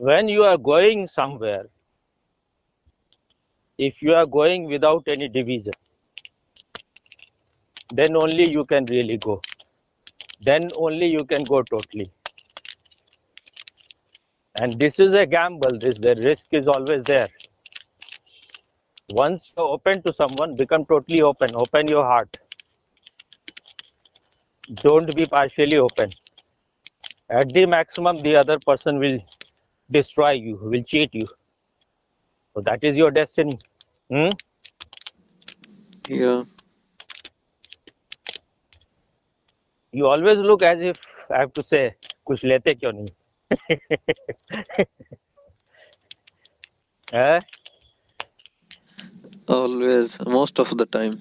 when you are going somewhere, if you are going without any division, then only you can really go. Then only you can go totally. And this is a gamble. The risk is always there. Once you're open to someone, become totally open. Open your heart. Don't be partially open. At the maximum, the other person will destroy you, will cheat you. So that is your destiny. Hmm? Yeah. You always look as if I have to say, कुछ लेते क्यों नहीं? Eh? Always, most of the time.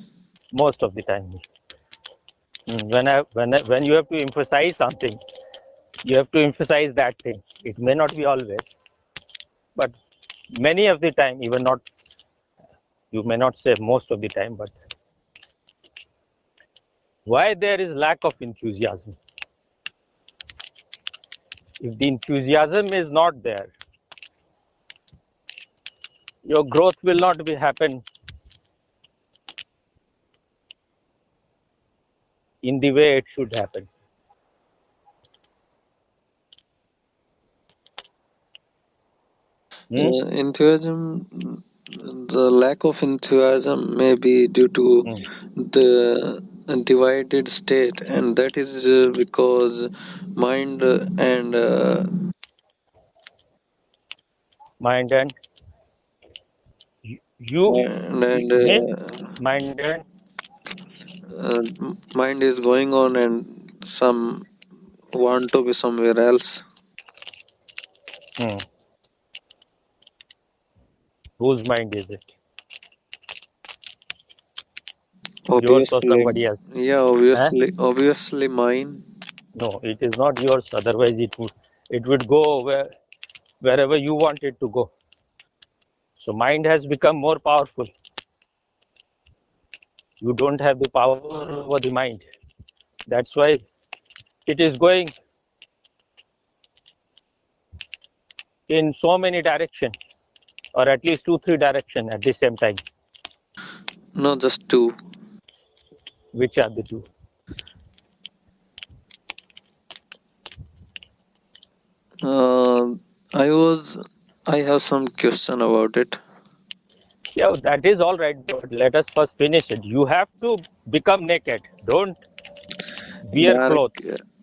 Most of the time. When you have to emphasize something, you have to emphasize that thing. It may not be always, but many of the time, even not, you may not say most of the time, but why there is lack of enthusiasm? If the enthusiasm is not there, your growth will not be happen in the way it should happen. Hmm? Enthusiasm, the lack of enthusiasm may be due to Hmm. the divided state, and that is because mind and Mind and you, mind and me, mind and uh, mind is going on, and some want to be somewhere else. hmm. Whose mind is it? Yours or Obviously, somebody else? yeah, Eh? obviously mine. No, it is not yours. Otherwise, it would go wherever you want it to go. So mind has become more powerful. You don't have the power over the mind. That's why it is going in so many directions, or at least 2, 3 directions at the same time. No, just two. Which are the two? Uh, I was. I have some question about it. Yeah, that is all right, but let us first finish it. You have to become naked. Don't wear Yeah, clothes.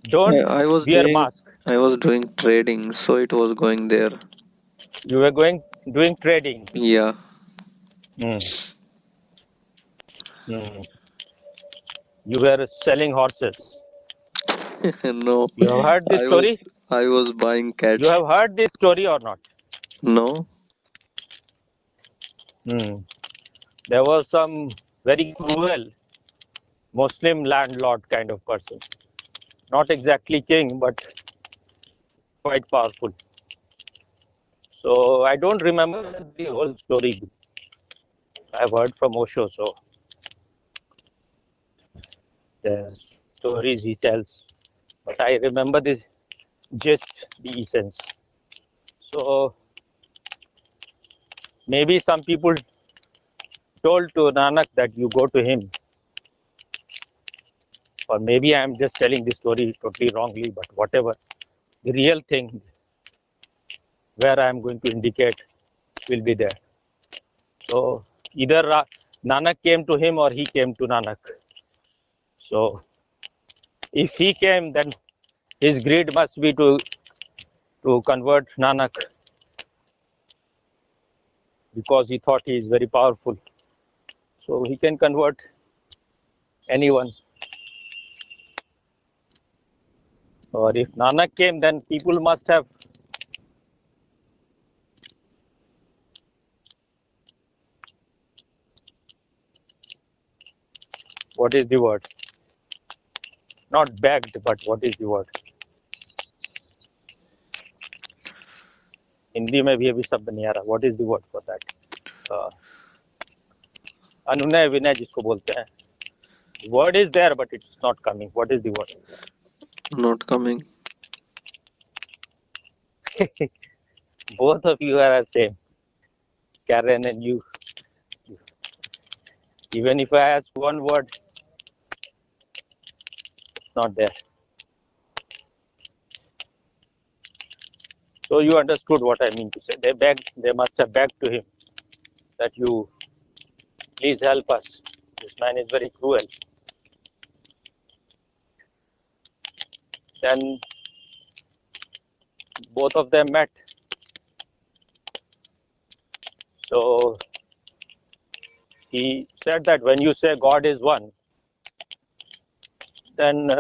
Don't wear mask. I was doing trading, so it was going there. You were going doing trading. Yeah. Hmm. Hmm. You were selling horses. No, You have heard this story? I was buying You cats. have heard this story or not? No. Hmm. There was some very cruel Muslim landlord kind of person. Not exactly king, but quite powerful. So I don't remember the whole story. I've heard from Osho, so the stories he tells. But I remember this just the essence. So maybe some people told to Nanak that you go to him, or maybe I'm just telling the story totally wrongly, but whatever. The real thing where I'm going to indicate will be there. So either Nanak came to him or he came to Nanak. So if he came, then his greed must be to convert Nanak because he thought he is very powerful. So he can convert anyone. Or if Nanak came, then people must have what is the word? Not begged, but what is the word? Hindi में भी अभी शब्द नहीं आ रहा. What is the word for that? Uh, अनुनय विनय जिसको बोलते हैं. Word is there, but it's not coming. What is the word? Not coming. Both of you are the same, Karen and you. Even if I ask one word, it's not there. So you understood what I mean to say. They must have begged to him that you please help us. This man is very cruel. Then both of them met. So he said that when you say God is one, then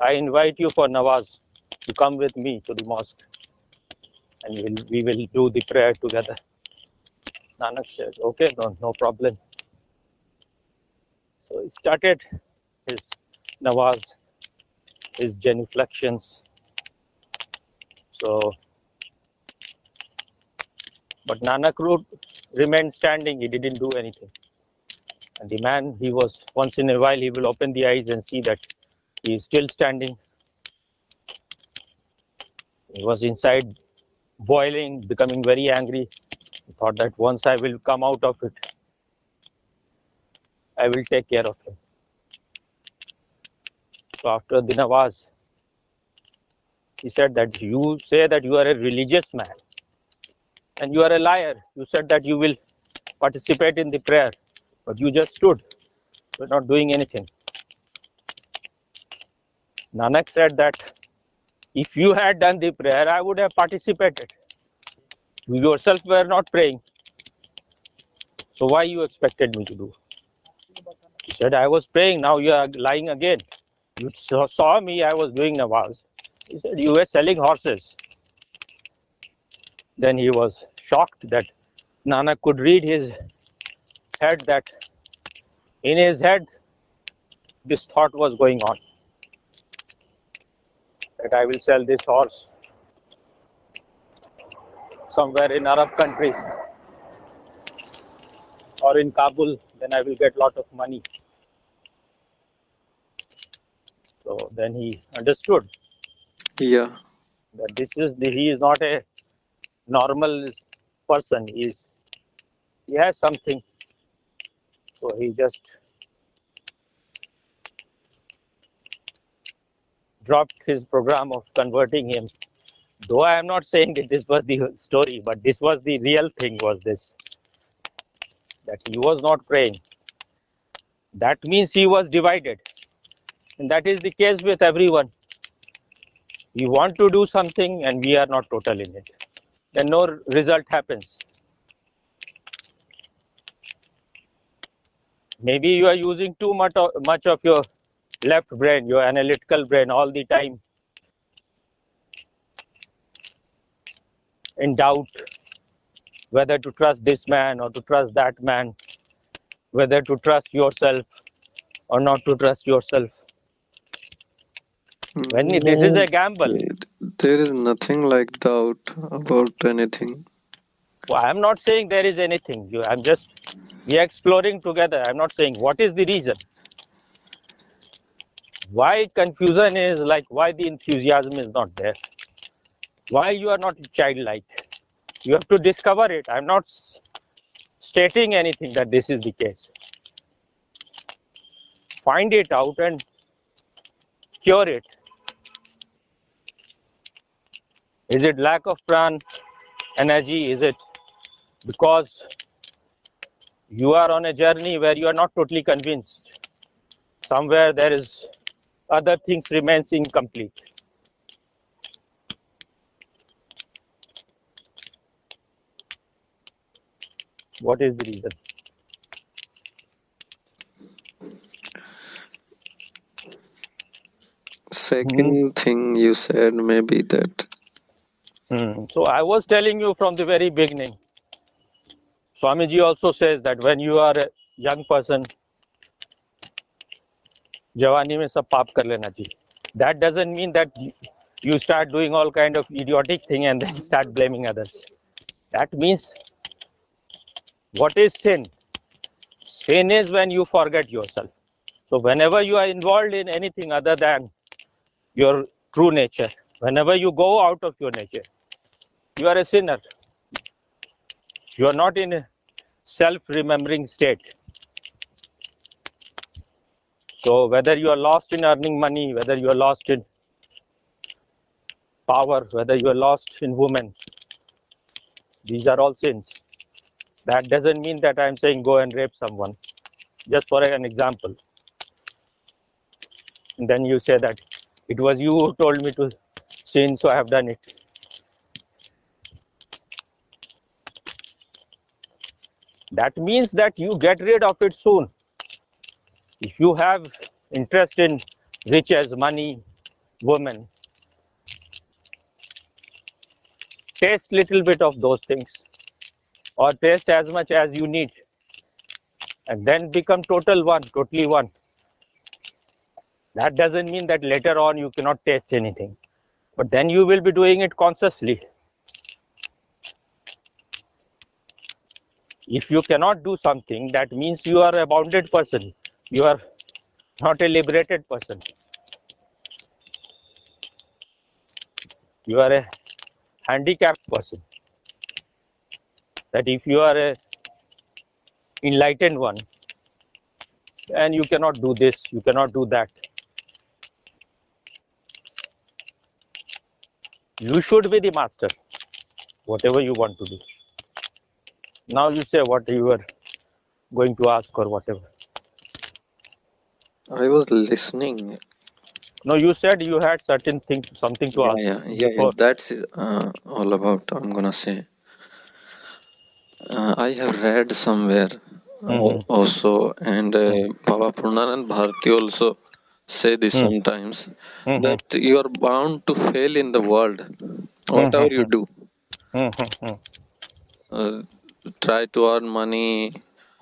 I invite you for Nawaz to come with me to the mosque and we will do the prayer together. Nanak said, okay, no problem. So he started his Nawaz, his genuflections. So, but Nanak remained standing, he didn't do anything. And the man, he was, once in a while, he will open the eyes and see that he is still standing. He was inside boiling, becoming very angry. He thought that once I will come out of it, I will take care of him. So after the Nawaz, he said that you say that you are a religious man and you are a liar. You said that you will participate in the prayer, but you just stood. You're not doing anything. Nanak said that if you had done the prayer, I would have participated. You yourself were not praying. So why you expected me to do? He said, I was praying, now you are lying again. You saw me, I was doing Nawaz. He said, you were selling horses. Then he was shocked that Nanak could read his head, that in his head, this thought was going on, that I will sell this horse somewhere in Arab country or in Kabul, then I will get lot of money. So then he understood Yeah. that he is not a normal person. He has something. So he just dropped his program of converting him. Though I am not saying that this was the story, but this was the real thing, was this, that he was not praying. That means he was divided. And that is the case with everyone. We want to do something and we are not total in it. Then no result happens. Maybe you are using too much of your left brain, your analytical brain all the time, in doubt whether to trust this man or to trust that man, whether to trust yourself or not to trust yourself. When this is No, a gamble. there is nothing like doubt about anything. So I am not saying there is anything. We are exploring together. I'm not saying what is the reason. Why confusion is like, why the enthusiasm is not there? Why you are not childlike? You have to discover it. I'm not stating anything that this is the case. Find it out and cure it. Is it lack of pran energy? Is it because you are on a journey where you are not totally convinced? Somewhere there is other things remains incomplete. What is the reason? Second thing you said, maybe that. So I was telling you from the very beginning. Swamiji also says that when you are a young person, Jawani mein sab paap kar lena chahiye. That doesn't mean that you start doing all kind of idiotic thing and then start blaming others. That means, what is sin? Sin is when you forget yourself. So whenever you are involved in anything other than your true nature, whenever you go out of your nature, you are a sinner. You are not in a self-remembering state. So whether you are lost in earning money, whether you are lost in power, whether you are lost in women, these are all sins. That doesn't mean that I'm saying go and rape someone, just for an example. And then you say that it was you who told me to sin, so I have done it. That means that you get rid of it soon. If you have interest in riches, money, women, taste little bit of those things, or taste as much as you need, and then become totally one. That doesn't mean that later on you cannot taste anything, but then you will be doing it consciously. If you cannot do something, that means you are a bounded person. You are not a liberated person. You are a handicapped person. That if you are a enlightened one, and you cannot do this, you cannot do that. You should be the master, whatever you want to do. Now you say what you were going to ask or whatever. I was listening. No, you said you had certain thing, something to ask Yeah. before. That's all about. I'm gonna say. I have read somewhere Mhm. also, and Baba Purnanand Bharti also say this Mhm. sometimes Mhm. that you are bound to fail in the world, whatever you Mhm. do. Mhm. Uh, Try to earn money,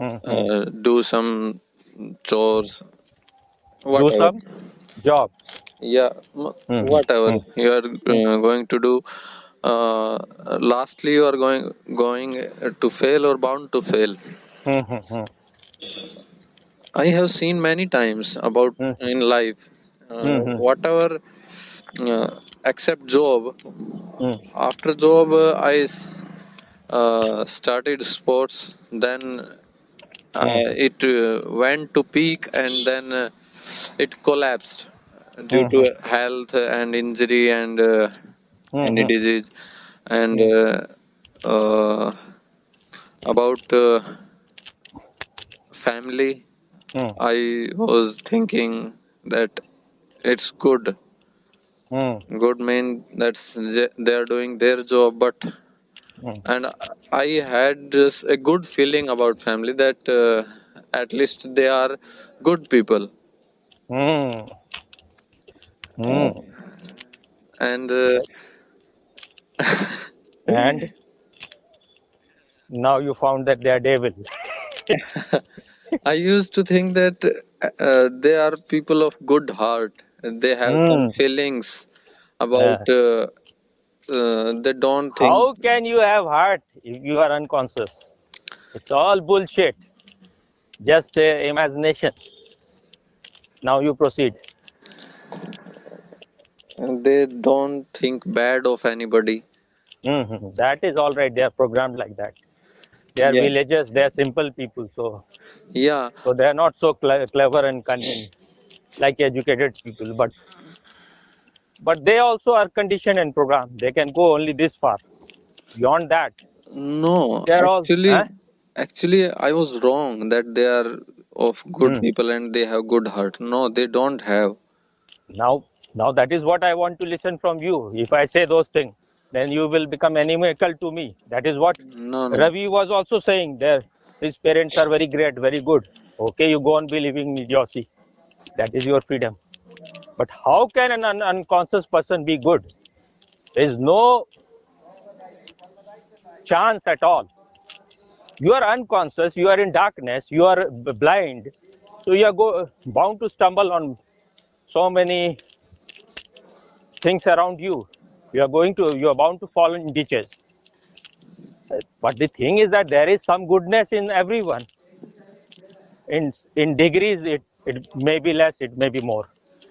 Mhm. do some chores, Do whatever. some job. Yeah, Mhm. whatever Mhm. you are going to do. Uh, Lastly, you are going to fail or bound to fail. Mhm. I have seen many times about Mhm. in life, Mhm. whatever except job. Mhm. After job, started sports. Then Mhm. it went to peak, and then it collapsed due to Mhm. health and injury and Mhm. disease. And Mhm. uh, about family, Mhm. I was thinking that it's good. Mhm. Good mean that's they are doing their job, but Mhm. and I had just a good feeling about family that at least they are good people. Mhm. Uh, Mhm. and And now you found that they are devil. I used to think that they are people of good heart. They have some Hmm. feelings about. Yeah. They don't think. How can you have heart if you are unconscious? It's all bullshit. Just imagination. Now you proceed. They don't think bad of anybody. That is all right. They are programmed like that. They are Yeah. villagers. They are simple people. Yeah. So they are not so clever and cunning like educated people. But they also are conditioned and programmed. They can go only this far. Beyond that, No, they are all. actually, actually, I was wrong that they are of good Hmm. people and they have good heart. No, they don't have. Now that is what I want to listen from you. If I say those things, then you will become inimical to me. That is what No, no. Ravi was also saying. There, his parents are very great, very good. Okay, you go on believing idiocy. That is your freedom. But how can an unconscious person be good? There is no chance at all. You are unconscious. You are in darkness. You are blind. So you are bound to stumble on so many things around you. You are bound to fall in ditches. But the thing is that there is some goodness in everyone. In degrees, it may be less, it may be more.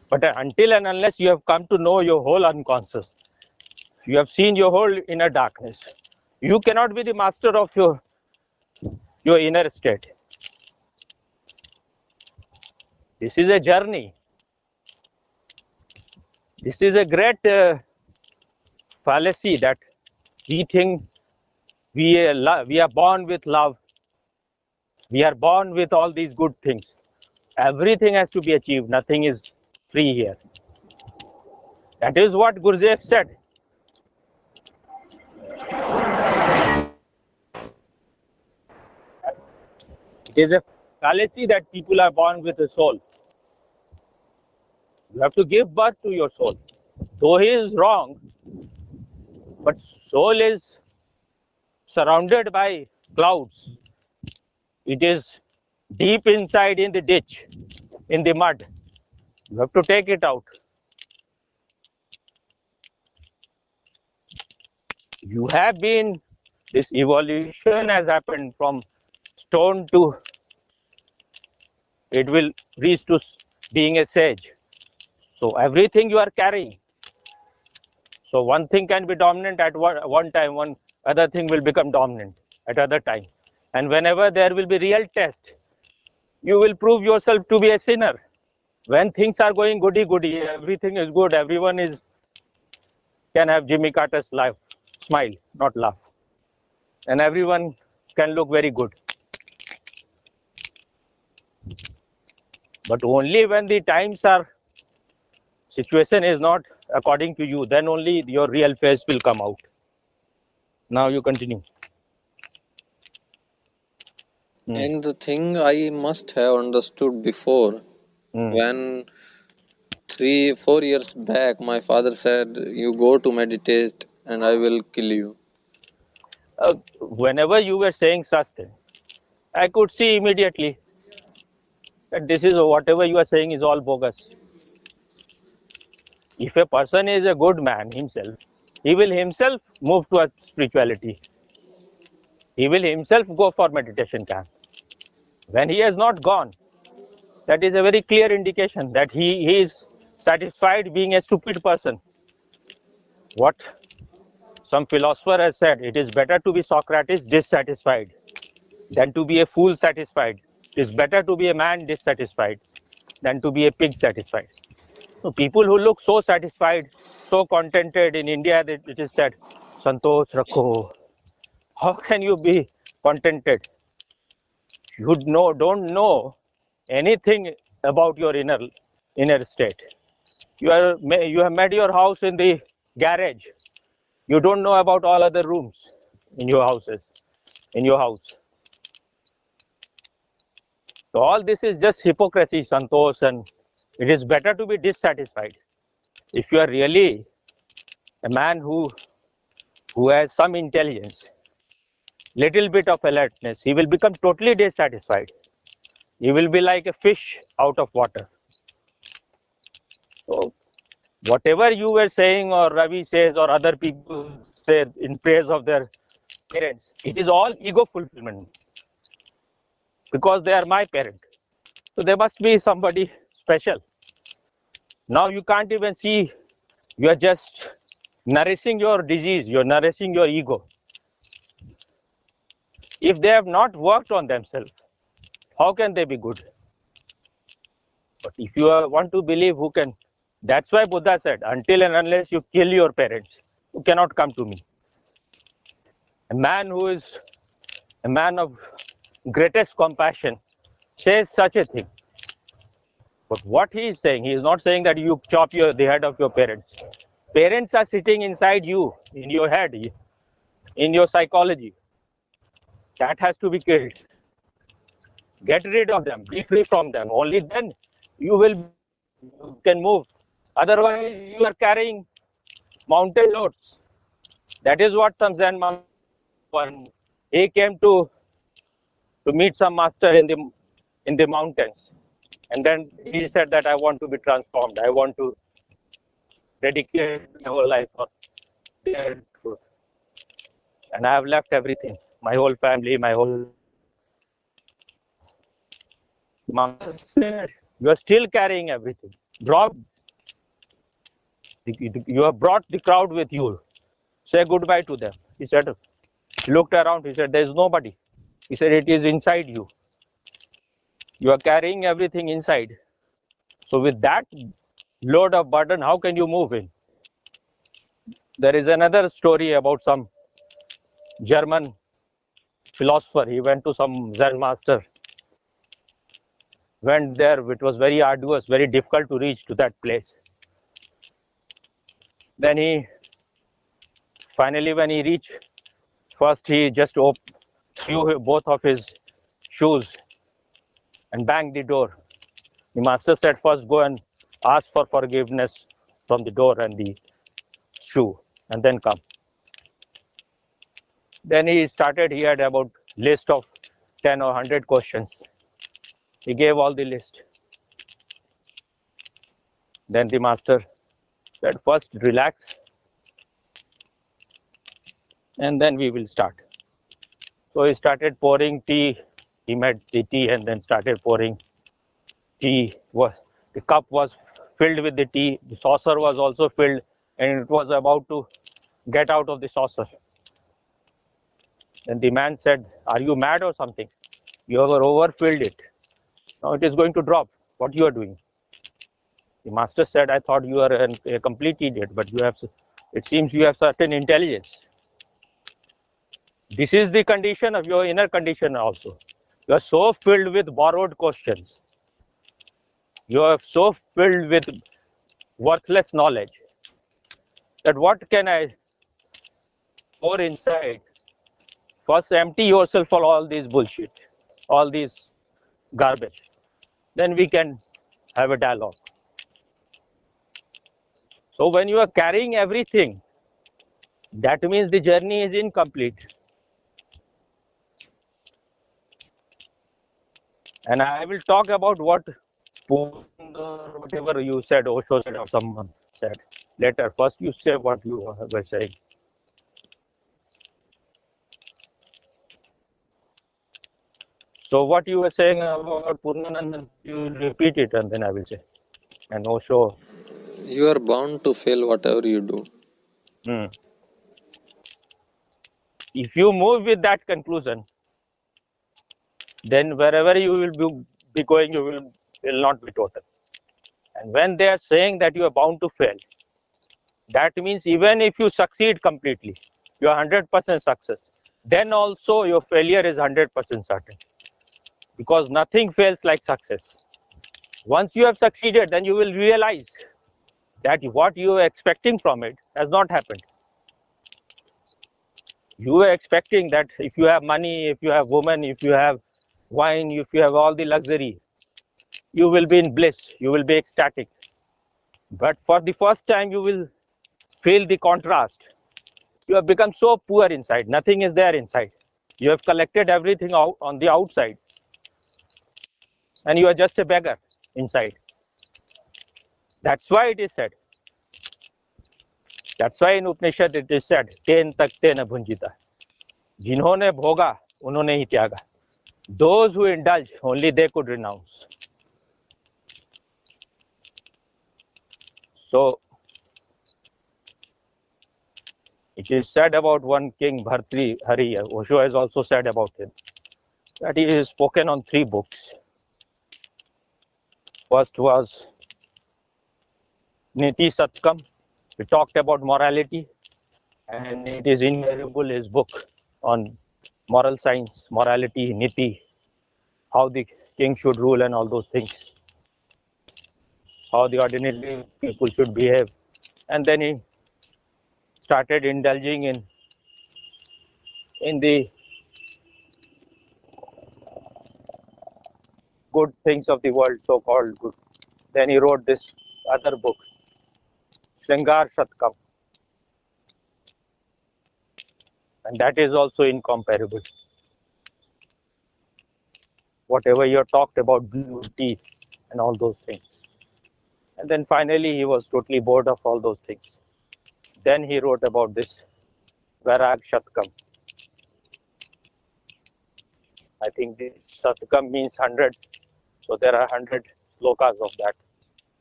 But until and unless you have come to know your whole unconscious, You have seen your whole inner darkness. You cannot be the master of your inner state. This is a journey. This is a great fallacy that we think we are born with love. We are born with all these good things. Everything has to be achieved. Nothing is free here. That is what Gurdjieff said. It is a fallacy that people are born with a soul. You have to give birth to your soul. Though he is wrong, but soul is surrounded by clouds. It is deep inside in the ditch, in the mud. You have to take it out. You have been, this evolution has happened from stone to, it will reach to being a sage. So everything you are carrying. So one thing can be dominant at one time, one other thing will become dominant at other time. And whenever there will be real test, you will prove yourself to be a sinner. When things are going goody, everything is good, everyone can have Jimmy Carter's life, smile, not laugh. And everyone can look very good. But only when the times are, situation is not according to you, then only your real face will come out. Now you continue. And the thing I must have understood before, when 3-4 years back, my father said, "You go to meditate and I will kill you." Whenever you were saying such thing, I could see immediately that this is whatever you are saying is all bogus. If a person is a good man himself, he will himself move towards spirituality. He will himself go for meditation camp. When he has not gone, that is a very clear indication that he is satisfied being a stupid person. What some philosopher has said, it is better to be Socrates dissatisfied than to be a fool satisfied. It is better to be a man dissatisfied than to be a pig satisfied. So people who look so satisfied, so contented in India, that it is said, Santosh Rakho. How can you be contented? You don't know anything about your inner state. You have made your house in the garage. You don't know about all other rooms in your house. So all this is just hypocrisy, Santosh, and it is better to be dissatisfied. If you are really a man who has some intelligence, little bit of alertness, he will become totally dissatisfied. He will be like a fish out of water. So whatever you were saying, or Ravi says, or other people say in praise of their parents, it is all ego fulfillment, because they are my parent. So there must be somebody special. Now you can't even see, you are just nourishing your disease, you're nourishing your ego. If they have not worked on themselves, how can they be good? But if you want to believe, who can? That's why Buddha said, until and unless you kill your parents, you cannot come to me. A man who is a man of greatest compassion says such a thing. But what he is saying, he is not saying that you chop the head of your parents. Parents are sitting inside you, in your head, in your psychology. That has to be killed. Get rid of them, be free from them. Only then you can move. Otherwise, you are carrying mountain loads. That is what some Zen monk, when he came to meet some master in the mountains, and then he said that I want to be transformed. I want to dedicate my whole life for their truth. And I have left everything, my whole family, my whole. Master said, you are still carrying everything. You have brought the crowd with you. Say goodbye to them. He said, he looked around, he said, there is nobody. He said, it is inside you. You are carrying everything inside. So with that load of burden, how can you move in? There is another story about some German philosopher. He went to some Zen master, went there. It was very arduous, very difficult to reach to that place. Then he finally, when he reached, first he just threw both of his shoes and banged the door. The master said, first go and ask for forgiveness from the door and the shoe, and then come. Then he started, he had about list of 10 or 100 questions. He gave all the list. Then the master said, first relax, and then we will start. So he started pouring tea. He made the tea and then started pouring tea. The cup was filled with the tea. The saucer was also filled, and it was about to get out of the saucer. Then the man said, are you mad or something? You have overfilled it. Now it is going to drop. What you are doing? The master said, I thought you are a complete idiot, but you have, it seems you have certain intelligence. This is the condition of your inner condition also. You are so filled with borrowed questions. You are so filled with worthless knowledge that what can I pour inside? First empty yourself for all this bullshit, all this garbage. Then we can have a dialogue. So when you are carrying everything, that means the journey is incomplete. And I will talk about what whatever you said, Osho said, or someone said later. First, you say what you were saying. So, what you were saying about Purnanandan, you repeat it and then I will say. And Osho. You are bound to fail whatever you do. If you move with that conclusion, then wherever you will be going, you will not be total. And when they are saying that you are bound to fail, that means even if you succeed completely, you are 100% success, then also your failure is 100% certain. Because nothing fails like success. Once you have succeeded, then you will realize that what you were expecting from it has not happened. You were expecting that if you have money, if you have women, if you have wine, if you have all the luxury, you will be in bliss, you will be ecstatic. But for the first time, you will feel the contrast. You have become so poor inside, nothing is there inside. You have collected everything out on the outside, and you are just a beggar inside. That's why it is said. That's why in Upanishad it is said, "Ten takte na bhunjita." जिन्होंने भोगा उन्होंने ही त्यागा. Those who indulge, only they could renounce. So it is said about one king, Bhartrihari. Osho has also said about him that he is spoken on 3 books. First was Niti Satkam. He talked about morality, and it is invariable his book on moral science, morality, Niti, how the king should rule and all those things, how the ordinary people should behave. And then he started indulging in the good things of the world, so-called good. Then he wrote this other book, Shringar Shatkam, and that is also incomparable. Whatever you talked about beauty and all those things. And then finally he was totally bored of all those things. Then he wrote about this Vairag Shatkam. I think the Shatkam means 100. So there are 100 slokas of that.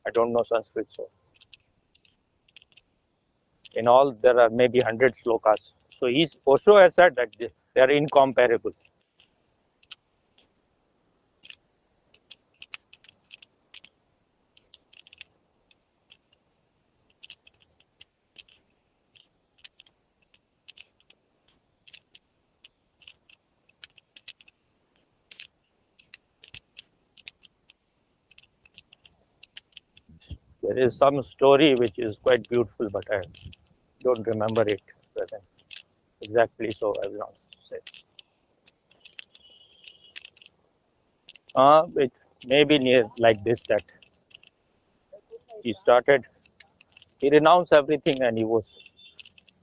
I don't know Sanskrit, so. In all, there are maybe 100 slokas. So Osho has said that they are incomparable. There is some story which is quite beautiful, but I don't remember it present exactly, so I will not say. It may be near like this, that he renounced everything and he was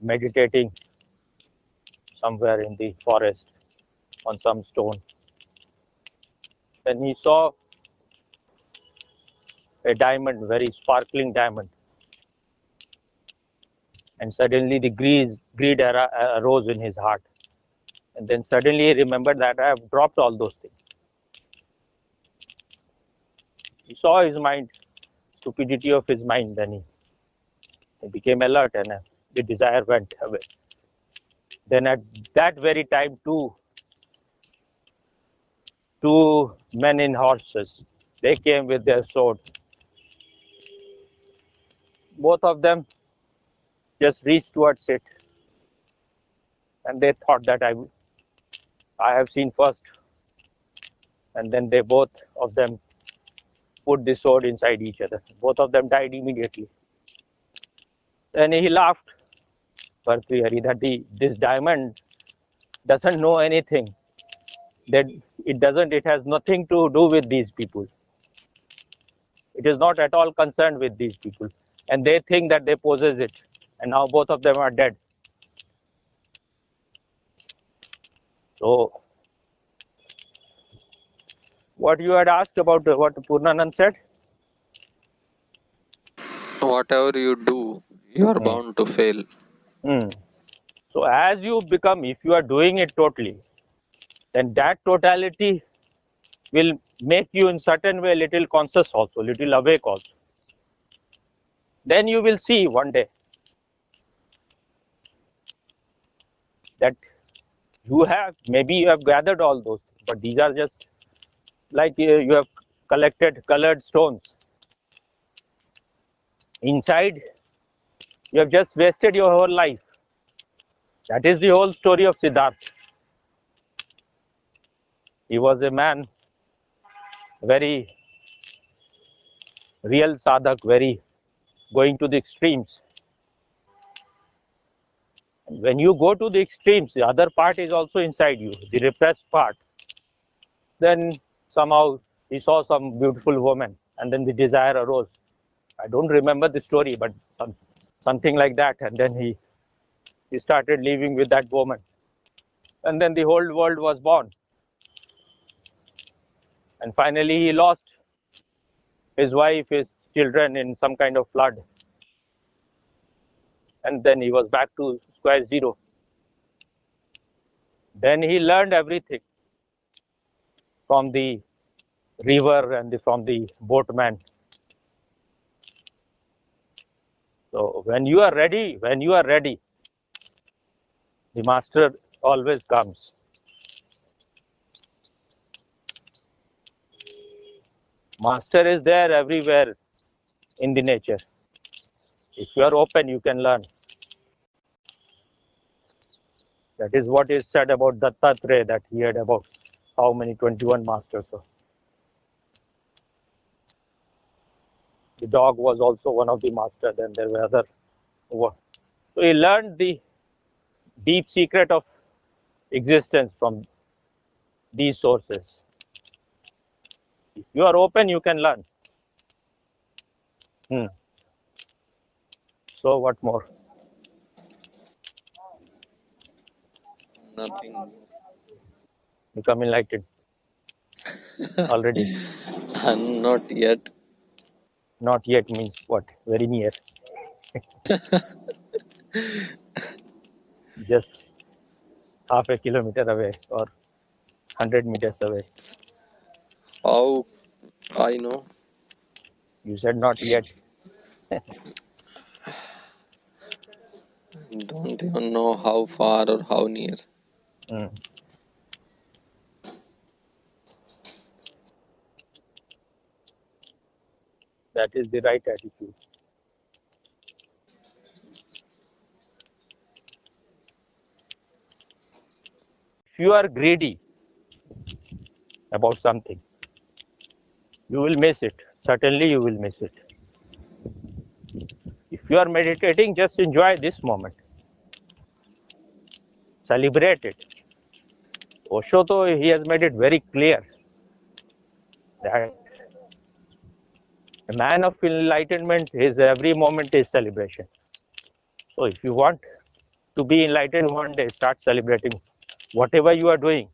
meditating somewhere in the forest on some stone. Then he saw a diamond, very sparkling diamond. And suddenly the greed arose in his heart. And then suddenly he remembered that I have dropped all those things. He saw his mind, stupidity of his mind, then he became alert, and the desire went away. Then at that very time, two men in horses, they came with their swords. Both of them just reached towards it, and they thought that I have seen first. And then they both of them put the sword inside each other. Both of them died immediately. Then he laughed, Bhartrihari, that this diamond doesn't know anything. That it has nothing to do with these people. It is not at all concerned with these people. And they think that they possess it. And now both of them are dead. So, what you had asked about what Purnanand said? Whatever you do, you are bound to fail. So, as you become, if you are doing it totally, then that totality will make you in certain way little conscious also, little awake also. Then you will see one day that maybe you have gathered all those, but these are just like you have collected colored stones. Inside, you have just wasted your whole life. That is the whole story of Siddhartha. He was a man, very real sadhak, very going to the extremes. And when you go to the extremes, the other part is also inside you, the repressed part. Then somehow he saw some beautiful woman, and then the desire arose. I don't remember the story, but something like that. And then he started living with that woman. And then the whole world was born. And finally he lost his wife, his children in some kind of flood. And then he was back to square zero. Then he learned everything from the river and from the boatman. So when you are ready, the master always comes. Master is there everywhere in the nature. If you are open, you can learn. That is what is said about Dattatreya, that he had about how many 21 masters. So the dog was also one of the masters, then there were other. So he learned the deep secret of existence from these sources. If you are open, you can learn. So what more? Nothing. Become enlightened already. Not yet. Not yet means what? Very near. Just half a kilometer away or 100 meters away. How I know? You said not yet. don't even know how far or how near. Mm. That is the right attitude. If you are greedy about something, you will miss it. Certainly, you will miss it. If you are meditating, just enjoy this moment. Celebrate it. Osho, though, he has made it very clear that a man of enlightenment, his every moment is celebration. So, if you want to be enlightened one day, start celebrating whatever you are doing.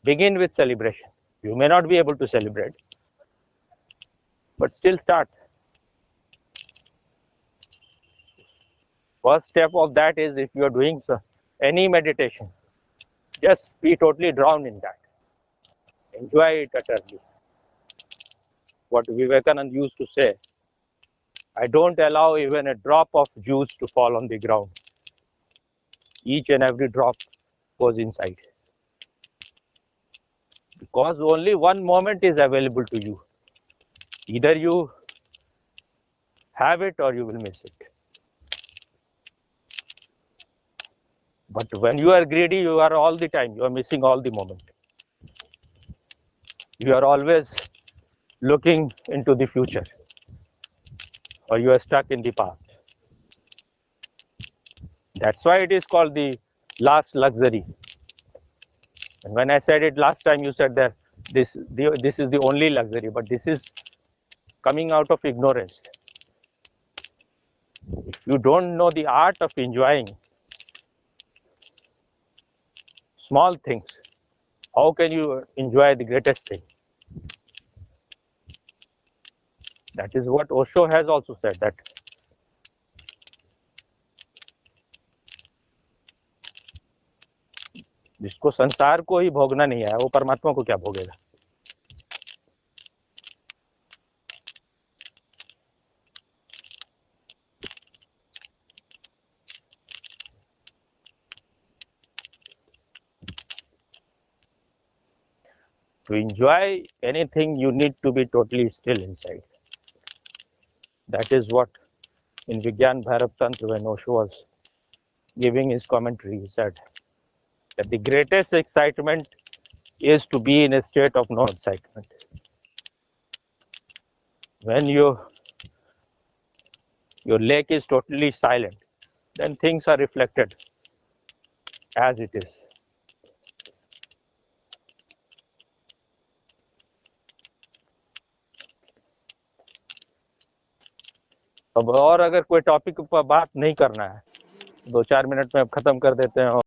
Begin with celebration. You may not be able to celebrate, but still start. First step of that is, if you are doing any meditation, just be totally drowned in that. Enjoy it utterly. What Vivekananda used to say, I don't allow even a drop of juice to fall on the ground. Each and every drop goes inside. Because only one moment is available to you. Either you have it or you will miss it. But when you are greedy, you are all the time, you are missing all the moment. You are always looking into the future, or you are stuck in the past. That's why it is called the last luxury. And when I said it last time, you said that this is the only luxury, but this is coming out of ignorance. If you don't know the art of enjoying small things, how can you enjoy the greatest thing? That is what Osho has also said, that जिसको संसार को ही भोगना नहीं है, वो परमात्मा को क्या भोगेगा? To enjoy anything, you need to be totally still inside. That is what in Vigyan Bhairav Tantra, when Osho was giving his commentary, he said that the greatest excitement is to be in a state of no excitement. When your lake is totally silent, then things are reflected as it is. अब और अगर कोई topic पर बात नहीं करना है, 2-4 minute में अब खत्म कर देते हैं.